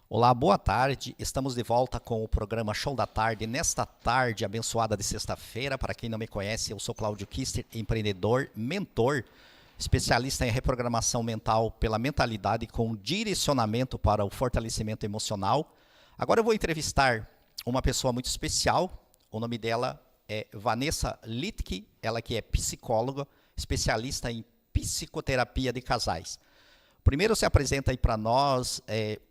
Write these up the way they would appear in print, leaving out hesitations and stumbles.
Olá, boa tarde. Estamos de volta com o programa Show da Tarde. Nesta tarde abençoada de sexta-feira, para quem não me conhece, eu sou Cláudio Kister, empreendedor, mentor, especialista em reprogramação mental pela mentalidade com direcionamento para o fortalecimento emocional. Agora eu vou entrevistar uma pessoa muito especial. O nome dela é Vanessa Littke, ela que é psicóloga, especialista em psicoterapia de casais. Primeiro se apresenta aí para nós,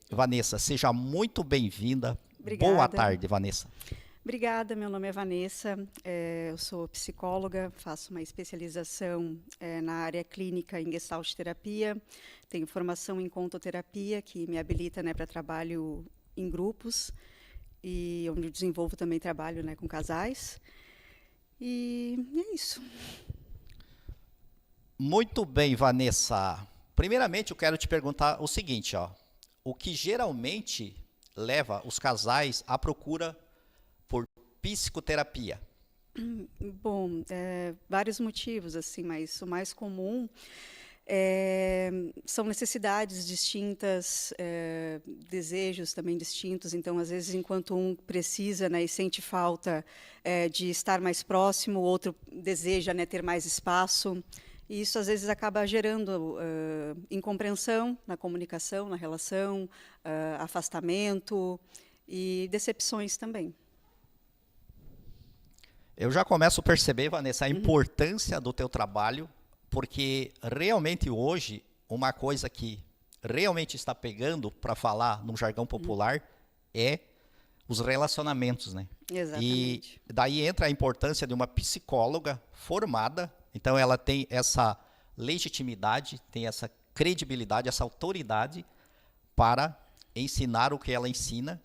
Vanessa, seja muito bem-vinda. Boa Obrigada. tarde, Vanessa. Obrigada, meu nome é Vanessa, eu sou psicóloga, faço uma especialização na área clínica em Gestalt terapia, tenho formação em contoterapia, que me habilita, né, para trabalho em grupos, e onde eu desenvolvo também trabalho, né, com casais, e é isso. Muito bem, Vanessa. Primeiramente, eu quero te perguntar o seguinte, ó. O que geralmente leva os casais à procura por psicoterapia? Bom, vários motivos, assim, mas o mais comum são necessidades distintas, desejos também distintos. Então, às vezes, enquanto um precisa, né, e sente falta de estar mais próximo, o outro deseja, né, ter mais espaço. E isso, às vezes, acaba gerando incompreensão na comunicação, na relação, afastamento e decepções também. Eu já começo a perceber, Vanessa, a Uhum. importância do teu trabalho, porque realmente hoje, uma coisa que realmente está pegando, para falar num jargão popular, é os relacionamentos, né? E Exatamente. daí entra a importância de uma psicóloga formada, então ela tem essa legitimidade, tem essa credibilidade, essa autoridade para ensinar o que ela ensina.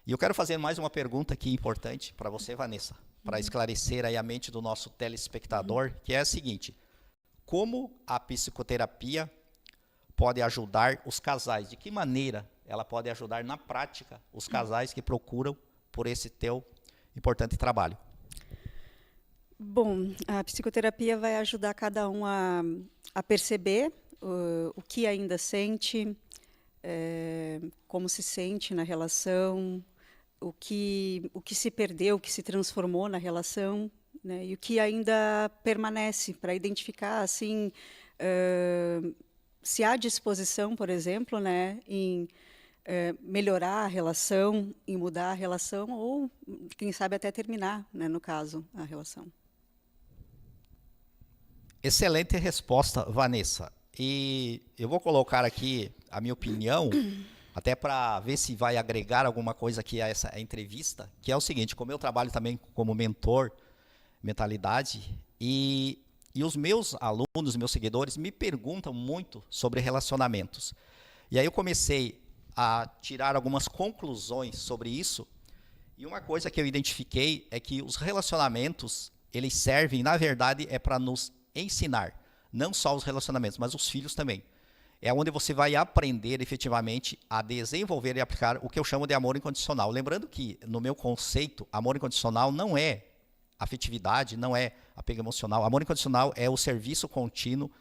E eu quero fazer mais uma pergunta aqui importante para você, Vanessa, para esclarecer aí a mente do nosso telespectador, que é a seguinte: como a psicoterapia pode ajudar os casais? De que maneira ela pode ajudar na prática os casais que procuram por esse teu importante trabalho? Bom, a psicoterapia vai ajudar cada um a perceber o que ainda sente, como se sente na relação, o que se perdeu, o que se transformou na relação, né, e o que ainda permanece, para identificar assim, se há disposição, por exemplo, né, em melhorar a relação, em mudar a relação, ou, quem sabe, até terminar, né, no caso, a relação. Excelente resposta, Vanessa. E eu vou colocar aqui a minha opinião, até para ver se vai agregar alguma coisa aqui a essa entrevista, que é o seguinte: como eu trabalho também como mentor, mentalidade, e os meus alunos, meus seguidores, me perguntam muito sobre relacionamentos. E aí eu comecei a tirar algumas conclusões sobre isso, e uma coisa que eu identifiquei é que os relacionamentos, eles servem, na verdade, é para nos ensinar, não só os relacionamentos, mas os filhos também. É onde você vai aprender efetivamente a desenvolver e aplicar o que eu chamo de amor incondicional. Lembrando que, no meu conceito, amor incondicional não é afetividade, não é apego emocional. Amor incondicional é o serviço contínuo,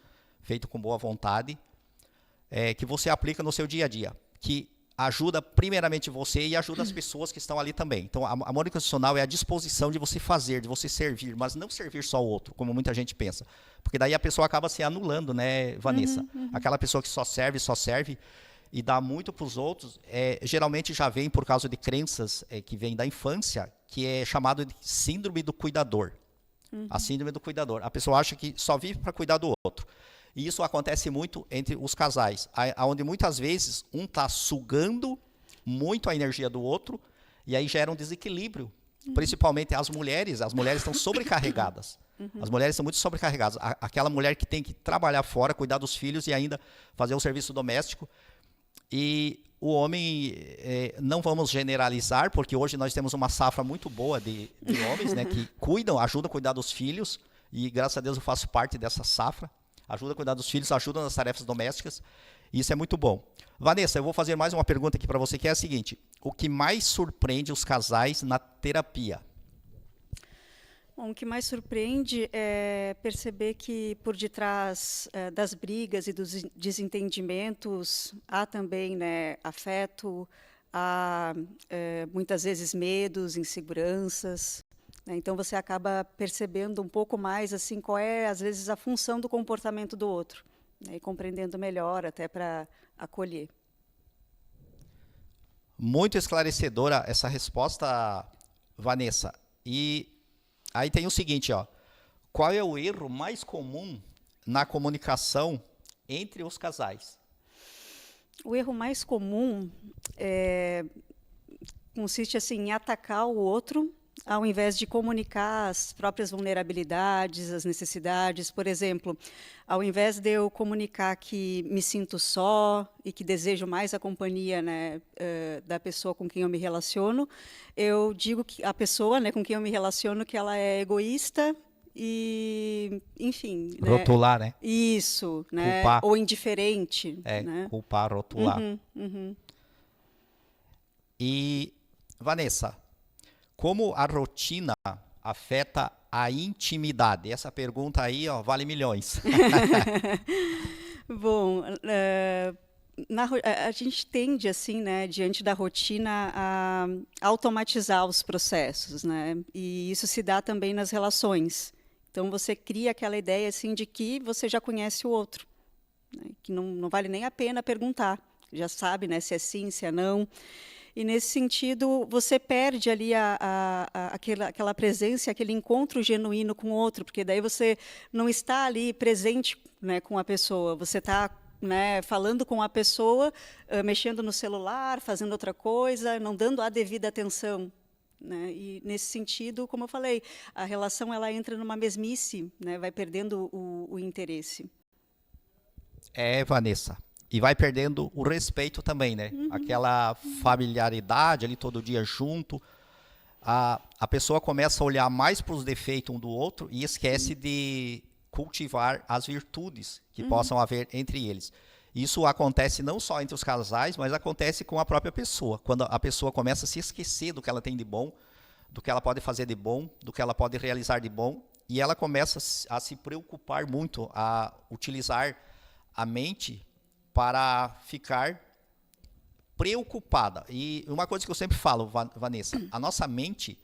feito com boa vontade, que você aplica no seu dia a dia, que ajuda primeiramente você e ajuda as pessoas que estão ali também. Então, amor incondicional é a disposição de você fazer, de você servir, mas não servir só o outro, como muita gente pensa. Porque daí a pessoa acaba se anulando, né, Vanessa? Aquela pessoa que só serve e dá muito para os outros, geralmente já vem por causa de crenças que vêm da infância, que é chamado de síndrome do cuidador. A síndrome do cuidador. A pessoa acha que só vive para cuidar do outro. E isso acontece muito entre os casais, onde muitas vezes um está sugando muito a energia do outro, e aí gera um desequilíbrio. Principalmente as mulheres estão sobrecarregadas. As mulheres são muito sobrecarregadas. Aquela mulher que tem que trabalhar fora, cuidar dos filhos e ainda fazer o serviço doméstico. E o homem, não vamos generalizar, porque hoje nós temos uma safra muito boa de homens, né, que ajudam a cuidar dos filhos, e graças a Deus eu faço parte dessa safra. Ajuda a cuidar dos filhos, ajuda nas tarefas domésticas. E isso é muito bom. Vanessa, eu vou fazer mais uma pergunta aqui para você, que é a seguinte: o que mais surpreende os casais na terapia? Bom, o que mais surpreende é perceber que por detrás das brigas e dos desentendimentos há também, né, afeto, há muitas vezes medos, inseguranças, né? Então você acaba percebendo um pouco mais assim qual é às vezes a função do comportamento do outro, né? E compreendendo melhor até para acolher. Muito esclarecedora essa resposta, Vanessa. E aí tem o seguinte, ó. Qual é o erro mais comum na comunicação entre os casais? O erro mais comum consiste assim, em atacar o outro, ao invés de comunicar as próprias vulnerabilidades, as necessidades. Por exemplo, ao invés de eu comunicar que me sinto só e que desejo mais a companhia, né, da pessoa com quem eu me relaciono, eu digo que a pessoa, né, com quem eu me relaciono, que ela é egoísta e, enfim, né, Rotular, né? isso, né, Culpar. ou indiferente, né? Culpar, rotular. Uhum. E, Vanessa, como a rotina afeta a intimidade? Essa pergunta aí, ó, vale milhões. Bom, a gente tende, assim, né, diante da rotina, a automatizar os processos, né? E isso se dá também nas relações. Então, você cria aquela ideia, assim, de que você já conhece o outro, né? Que não vale nem a pena perguntar. Já sabe, né, se é sim, se é não. E, nesse sentido, você perde ali aquela presença, aquele encontro genuíno com o outro, porque daí você não está ali presente, né, com a pessoa, você está, né, falando com a pessoa, mexendo no celular, fazendo outra coisa, não dando a devida atenção, né? E, nesse sentido, como eu falei, a relação ela entra numa mesmice, né, vai perdendo o interesse. Vanessa. E vai perdendo o respeito também, né? Aquela familiaridade ali todo dia junto. A pessoa começa a olhar mais para os defeitos um do outro e esquece de cultivar as virtudes que possam haver entre eles. Isso acontece não só entre os casais, mas acontece com a própria pessoa. Quando a pessoa começa a se esquecer do que ela tem de bom, do que ela pode fazer de bom, do que ela pode realizar de bom, e ela começa a se preocupar muito, a utilizar a mente para ficar preocupada. E uma coisa que eu sempre falo, Vanessa, a nossa mente,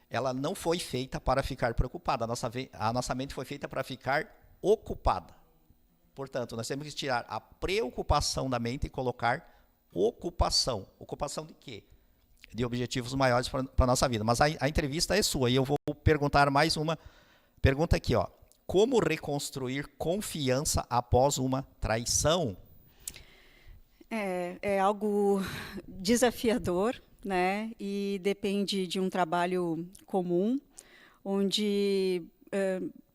ela não foi feita para ficar preocupada. A nossa mente foi feita para ficar ocupada. Portanto, nós temos que tirar a preocupação da mente e colocar ocupação. Ocupação de quê? De objetivos maiores para a nossa vida. Mas a entrevista é sua e eu vou perguntar mais uma pergunta aqui, ó. Como reconstruir confiança após uma traição? É algo desafiador, né? E depende de um trabalho comum, onde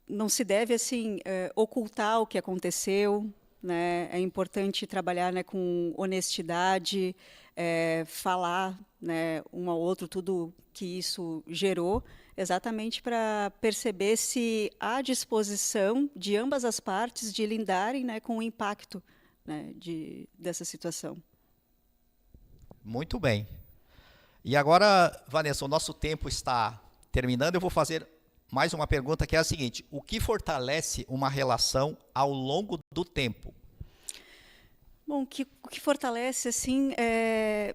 não se deve assim ocultar o que aconteceu, né? É importante trabalhar, né, com honestidade, falar, né, um ao outro tudo que isso gerou, exatamente para perceber se há disposição de ambas as partes de lidarem, né, com o impacto, né, dessa situação. Muito bem. E agora, Vanessa, o nosso tempo está terminando. Eu vou fazer mais uma pergunta que é a seguinte: o que fortalece uma relação ao longo do tempo? Bom, o que fortalece assim é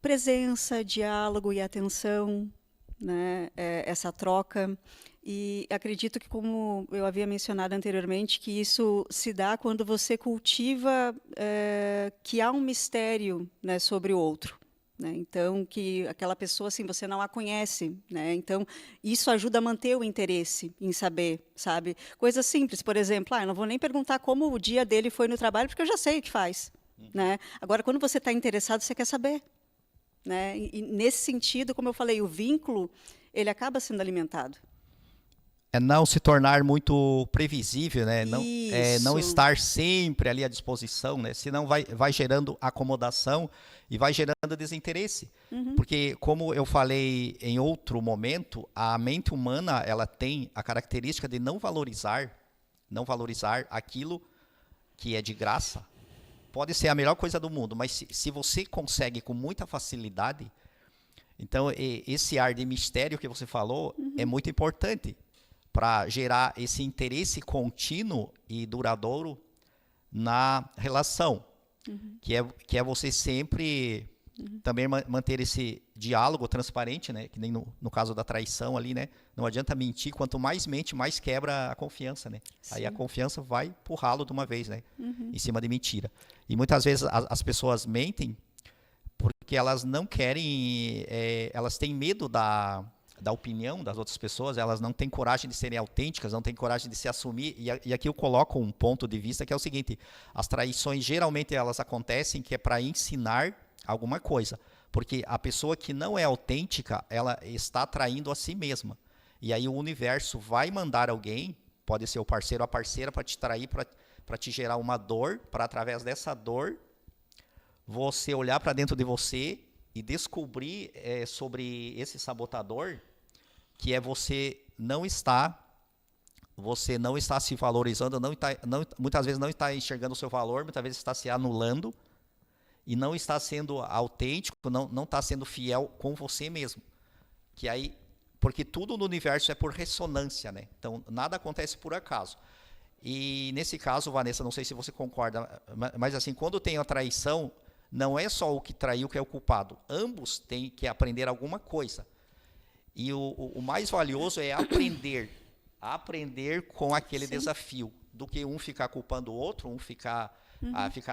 presença, diálogo e atenção, né? Essa troca. E acredito que, como eu havia mencionado anteriormente, que isso se dá quando você cultiva que há um mistério, né, sobre o outro, né? Então, que aquela pessoa assim você não a conhece, né? Então, isso ajuda a manter o interesse em saber, sabe? Coisa simples, por exemplo, eu não vou nem perguntar como o dia dele foi no trabalho, porque eu já sei o que faz, né? Agora, quando você está interessado, você quer saber, né? E nesse sentido, como eu falei, o vínculo ele acaba sendo alimentado. É não se tornar muito previsível, né? Não Isso. estar sempre ali à disposição, né? Senão vai gerando acomodação e vai gerando desinteresse. Porque, como eu falei em outro momento, a mente humana ela tem a característica de não valorizar aquilo que é de graça. Pode ser a melhor coisa do mundo, mas se você consegue com muita facilidade, então esse ar de mistério que você falou é muito importante para gerar esse interesse contínuo e duradouro na relação, que é você sempre Também manter esse diálogo transparente, né? Que nem no caso da traição ali, né? Não adianta mentir, quanto mais mente, mais quebra a confiança, né? Sim. Aí a confiança vai pro ralo de uma vez, né? Em cima de mentira. E muitas vezes as pessoas mentem porque elas não querem, elas têm medo da opinião das outras pessoas, elas não têm coragem de serem autênticas, não têm coragem de se assumir, e aqui eu coloco um ponto de vista que é o seguinte: as traições geralmente elas acontecem que é para ensinar alguma coisa, porque a pessoa que não é autêntica, ela está traindo a si mesma, e aí o universo vai mandar alguém, pode ser o parceiro ou a parceira, para te trair, para te gerar uma dor, para através dessa dor, você olhar para dentro de você e descobrir sobre esse sabotador, que é você não está se valorizando, muitas vezes não está enxergando o seu valor, muitas vezes está se anulando e não está sendo autêntico, não está sendo fiel com você mesmo. Que aí, porque tudo no universo é por ressonância, né? Então nada acontece por acaso. E nesse caso, Vanessa, não sei se você concorda, mas assim, quando tem a traição, não é só o que traiu que é o culpado. Ambos têm que aprender alguma coisa. E o mais valioso é aprender com aquele desafio, do que um ficar culpando o outro, um ficar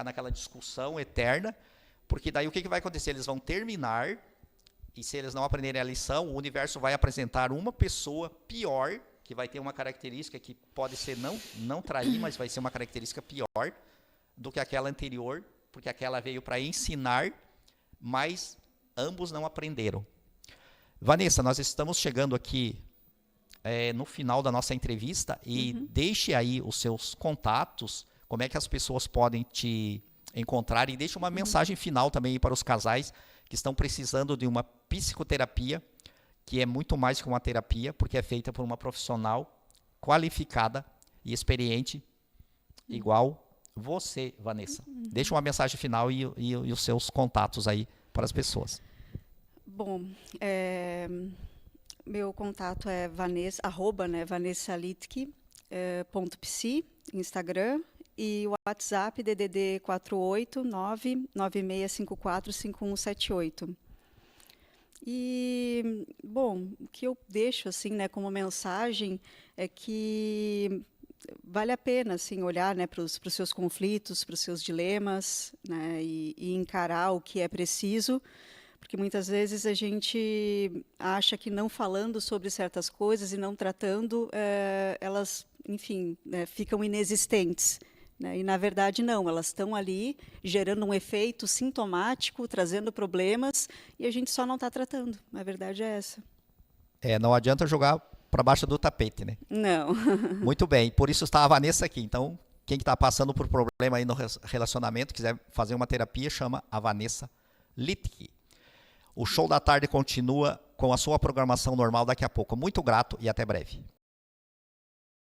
naquela discussão eterna, porque daí o que vai acontecer? Eles vão terminar, e se eles não aprenderem a lição, o universo vai apresentar uma pessoa pior, que vai ter uma característica que pode ser não trair, mas vai ser uma característica pior do que aquela anterior, porque aquela veio para ensinar, mas ambos não aprenderam. Vanessa, nós estamos chegando aqui no final da nossa entrevista e deixe aí os seus contatos, como é que as pessoas podem te encontrar, e deixe uma mensagem final também para os casais que estão precisando de uma psicoterapia, que é muito mais que uma terapia, porque é feita por uma profissional qualificada e experiente, igual você, Vanessa. Deixe uma mensagem final e os seus contatos aí para as pessoas. Bom, meu contato é vanessa_vanessalitke.psi, Instagram, e o WhatsApp DDD 48996545178. E, bom, o que eu deixo assim, né, como mensagem é que vale a pena assim, olhar, né, para os seus conflitos, para os seus dilemas, né, e encarar o que é preciso, porque muitas vezes a gente acha que não falando sobre certas coisas e não tratando, elas, enfim, né, ficam inexistentes. Né? E, na verdade, não. Elas estão ali gerando um efeito sintomático, trazendo problemas, e a gente só não está tratando. A verdade é essa. Não adianta jogar para baixo do tapete, né? Não. Muito bem. Por isso está a Vanessa aqui. Então, quem está passando por problema aí no relacionamento, quiser fazer uma terapia, chama a Vanessa Litke. O Show da Tarde continua com a sua programação normal daqui a pouco. Muito grato e até breve.